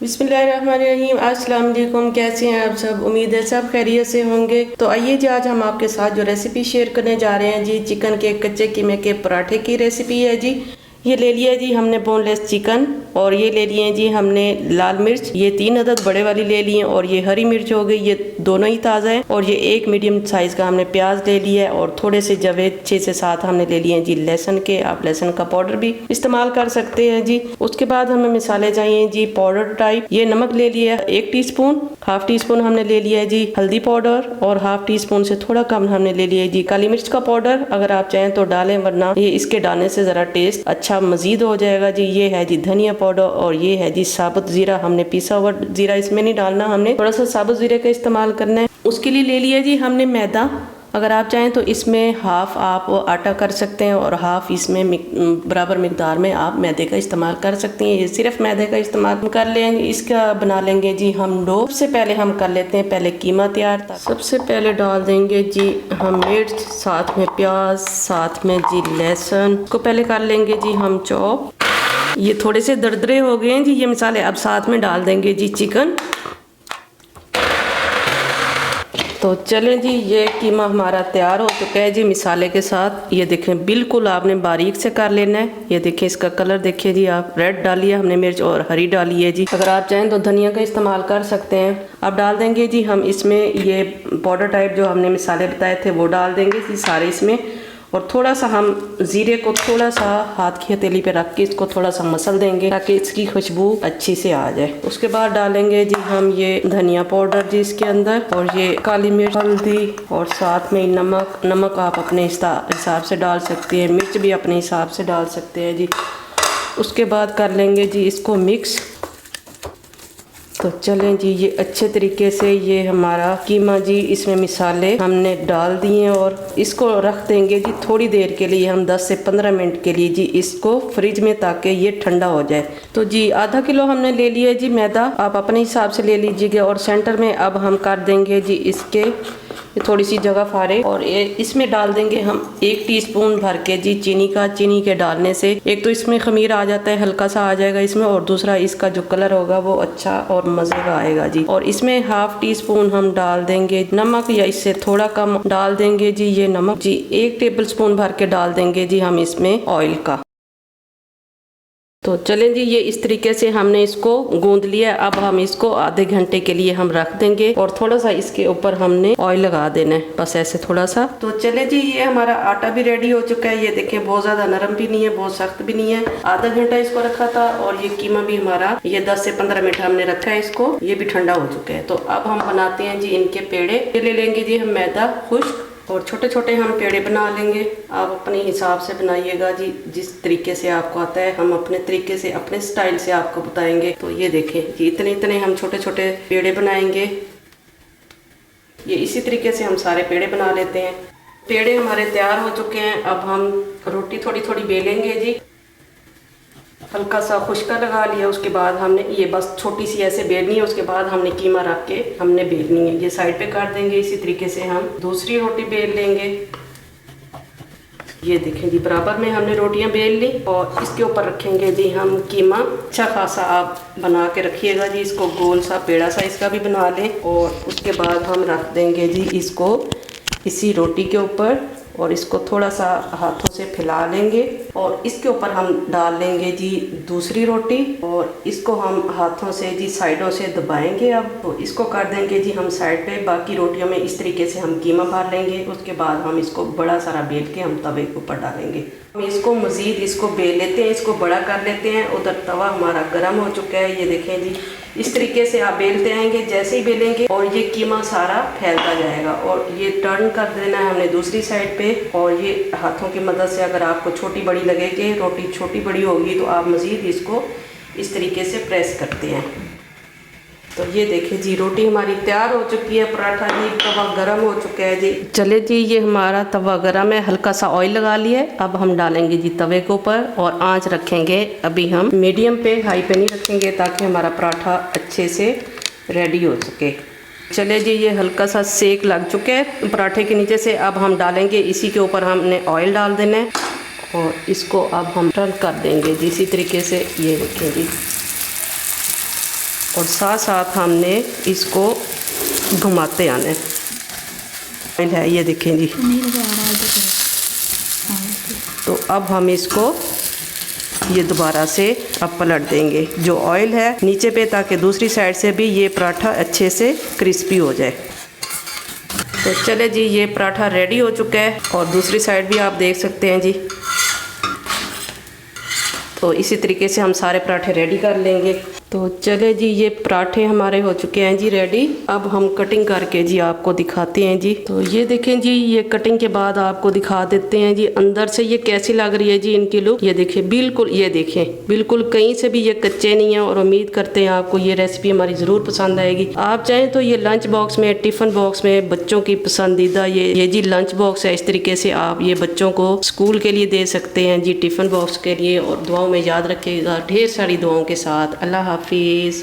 बिस्मिल्लाहिर्रहमानिर्रहीम। अस्सलाम वालेकुम। कैसे हैं आप सब? उम्मीद है सब खैरियत से होंगे। तो आइए जी, आज हम आपके साथ जो रेसिपी शेयर करने जा रहे हैं जी, चिकन के कच्चे कीमे के पराठे की रेसिपी है जी। ये ले लिया जी हमने बोनलेस चिकन, और ये ले लिए जी हमने लाल मिर्च, ये 3 अदद बड़े वाली ले लिए, और ये हरी मिर्च हो गई, ये दोनों ही ताज़ा है, और ये 1 मीडियम साइज़ का हमने प्याज ले लिया है, और थोड़े से जवे 6 से 7 हमने ले लिए हैं जी लहसुन के। आप लहसुन का पाउडर भी इस्तेमाल कर सकते हैं जी। उसके बाद हमें मसाले चाहिए जी पाउडर टाइप। ये नमक ले लिया 1 टीस्पून, हाफ टी स्पून हमने ले लिया है जी हल्दी पाउडर, और हाफ टी स्पून से थोड़ा कम हमने ले लिया है जी काली मिर्च का पाउडर। अगर आप चाहें तो डालें, वरना ये इसके डालने से ज़रा टेस्ट अच्छा मजीद हो जाएगा जी। ये है जी धनिया पाउडर, और ये है जी साबुत जीरा। हमने पिसा हुआ जीरा इसमें नहीं डालना, हमने थोड़ा सा साबुत जीरे का इस्तेमाल करना है। उसके लिए ले लिया जी हमने मैदा। अगर आप चाहें तो इसमें हाफ आप आटा कर सकते हैं, और हाफ इसमें बराबर मिकदार में आप मैदे का इस्तेमाल कर सकते हैं। ये सिर्फ मैदे का इस्तेमाल कर लेंगे। इसका बना लेंगे जी हम डो। सबसे पहले हम कर लेते हैं पहले कीमा तैयार। सबसे पहले डाल देंगे जी हम मिर्च, साथ में प्याज, साथ में जी लहसुन को पहले कर लेंगे जी हम चॉप। ये थोड़े से दरदरे हो गए हैं जी ये मसाले। अब साथ में डाल देंगे जी चिकन। तो चलें जी, ये कीमा हमारा तैयार हो चुका है जी मसाले के साथ। ये देखें बिल्कुल आपने बारीक से कर लेना है। ये देखें इसका कलर देखिए जी, आप रेड डालिए हमने मिर्च, और हरी डाली है जी। अगर आप चाहें तो धनिया का इस्तेमाल कर सकते हैं। अब डाल देंगे जी हम इसमें ये पाउडर टाइप जो हमने मसाले बताए थे वो डाल देंगे जी सारे इसमें, और थोड़ा सा हम ज़ीरे को थोड़ा सा हाथ की हथेली पे रख के इसको थोड़ा सा मसल देंगे ताकि इसकी खुशबू अच्छी से आ जाए। उसके बाद डालेंगे जी हम ये धनिया पाउडर जी इसके अंदर, और ये काली मिर्च, हल्दी, और साथ में नमक। नमक आप अपने हिसाब से डाल सकते हैं, मिर्च भी अपने हिसाब से डाल सकते हैं जी। उसके बाद कर लेंगे जी इसको मिक्स। तो चलें जी, ये अच्छे तरीके से ये हमारा कीमा जी इसमें मसाले हमने डाल दिए, और इसको रख देंगे जी थोड़ी देर के लिए, हम 10 से 15 मिनट के लिए जी इसको फ्रिज में, ताकि ये ठंडा हो जाए। तो जी आधा किलो हमने ले लिया जी मैदा, आप अपने हिसाब से ले लीजिएगा। और सेंटर में अब हम कर देंगे जी इसके थोड़ी सी जगह फारे, और इसमें डाल देंगे हम 1 टीस्पून भर के जी चीनी का। चीनी के डालने से एक तो इसमें खमीर आ जाता है, हल्का सा आ जाएगा इसमें, और दूसरा इसका जो कलर होगा वो अच्छा और मज़े का आएगा जी। और इसमें हाफ टी स्पून हम डाल देंगे नमक, या इससे थोड़ा कम डाल देंगे जी ये नमक जी। 1 टेबल स्पून भर के डाल देंगे जी हम इसमें ऑयल का। तो चलें जी, ये इस तरीके से हमने इसको गूंद लिया। अब हम इसको आधे घंटे के लिए हम रख देंगे, और थोड़ा सा इसके ऊपर हमने ऑयल लगा देना है, बस ऐसे थोड़ा सा। तो चलें जी, ये हमारा आटा भी रेडी हो चुका है। ये देखें बहुत ज़्यादा नरम भी नहीं है, बहुत सख्त भी नहीं है। आधा घंटा इसको रखा था, और ये कीमा भी हमारा ये 10 से 15 मिनट हमने रखा है इसको। ये भी ठंडा हो चुका है। तो अब हम बनाते हैं जी इनके पेड़े। ये ले लेंगे जी हम मैदा खुश्क, और छोटे छोटे हम पेड़े बना लेंगे। आप अपने हिसाब से बनाइएगा जी, जिस तरीके से आपको आता है। हम अपने तरीके से, अपने स्टाइल से आपको बताएंगे। तो ये देखें जी, इतने इतने हम छोटे छोटे पेड़े बनाएंगे। ये इसी तरीके से हम सारे पेड़े बना लेते हैं। पेड़े हमारे तैयार हो चुके हैं। अब हम रोटी थोड़ी थोड़ी बेलेंगे जी। हल्का सा खुश्का लगा लिया, उसके बाद हमने ये बस छोटी सी ऐसे बेलनी है। उसके बाद हमने कीमा रख के हमने बेलनी है। ये साइड पे कर देंगे। इसी तरीके से हम दूसरी रोटी बेल लेंगे। ये देखें जी, बराबर में हमने रोटियां बेल ली, और इसके ऊपर रखेंगे जी हम कीमा। अच्छा खासा आप बना के रखिएगा जी इसको, गोल सा पेड़ा सा इसका भी बना लें। और उसके बाद हम रख देंगे जी इसको इसी रोटी के ऊपर, और इसको थोड़ा सा हाथों से फैला लेंगे, और इसके ऊपर हम डाल लेंगे जी दूसरी रोटी, और इसको हम हाथों से जी साइडों से दबाएंगे। अब तो इसको कर देंगे जी हम साइड पे। बाकी रोटियों में इस तरीके से हम कीमा भर लेंगे। उसके बाद हम इसको बड़ा सारा बेल के हम तवे के ऊपर डालेंगे। हम इसको मज़ीद इसको बेल लेते हैं, इसको बड़ा कर लेते हैं। उधर तवा हमारा गर्म हो चुका है। ये देखें जी, इस तरीके से आप बेलते आएंगे। जैसे ही बेलेंगे और ये कीमा सारा फैलता जाएगा, और ये टर्न कर देना है हमने दूसरी साइड पे। और ये हाथों की मदद से, अगर आपको छोटी बड़ी लगे कि रोटी छोटी बड़ी होगी, तो आप मज़ीद इसको इस तरीके से प्रेस करते हैं। तो ये देखिए जी, रोटी हमारी तैयार हो चुकी है। पराठा जी तवा गरम हो चुका है जी। चले जी, ये हमारा तवा गरम है, हल्का सा ऑयल लगा लिया है। अब हम डालेंगे जी तवे के ऊपर, और आंच रखेंगे अभी हम मीडियम पे, हाई पे नहीं रखेंगे, ताकि हमारा पराठा अच्छे से रेडी हो सके। चले जी, ये हल्का सा सेक लग चुके हैं पराठे के नीचे से। अब हम डालेंगे इसी के ऊपर हमने ऑयल डाल देना है, और इसको अब हम टर्न कर देंगे जी इसी तरीके से। ये देखें जी, और साथ साथ हमने इसको घुमाते आना है। ऑयल है ये देखें जी। नहीं लगा रहा है तो अब हम इसको ये दोबारा से अब पलट देंगे जो ऑयल है नीचे पे, ताकि दूसरी साइड से भी ये पराठा अच्छे से क्रिस्पी हो जाए। तो चले जी, ये पराठा रेडी हो चुका है और दूसरी साइड भी आप देख सकते हैं जी। तो इसी तरीके से हम सारे पराठे रेडी कर लेंगे। तो चले जी, ये पराठे हमारे हो चुके हैं जी रेडी। अब हम कटिंग करके जी आपको दिखाते हैं जी। तो ये देखें जी, ये कटिंग के बाद आपको दिखा देते हैं जी अंदर से ये कैसी लग रही है जी इनकी लुक। ये देखें बिल्कुल, ये देखें बिल्कुल कहीं से भी ये कच्चे नहीं है। और उम्मीद करते हैं आपको ये रेसिपी हमारी ज़रूर पसंद आएगी। आप चाहें तो ये लंच बॉक्स में, टिफ़िन बॉक्स में बच्चों की पसंदीदा ये जी लंच बॉक्स है। इस तरीके से आप ये बच्चों को स्कूल के लिए दे सकते हैं जी, टिफ़िन बॉक्स के लिए। और दुआओं में याद रखिएगा, ढेर सारी दुआओं के साथ। अल्लाह हाफिज़।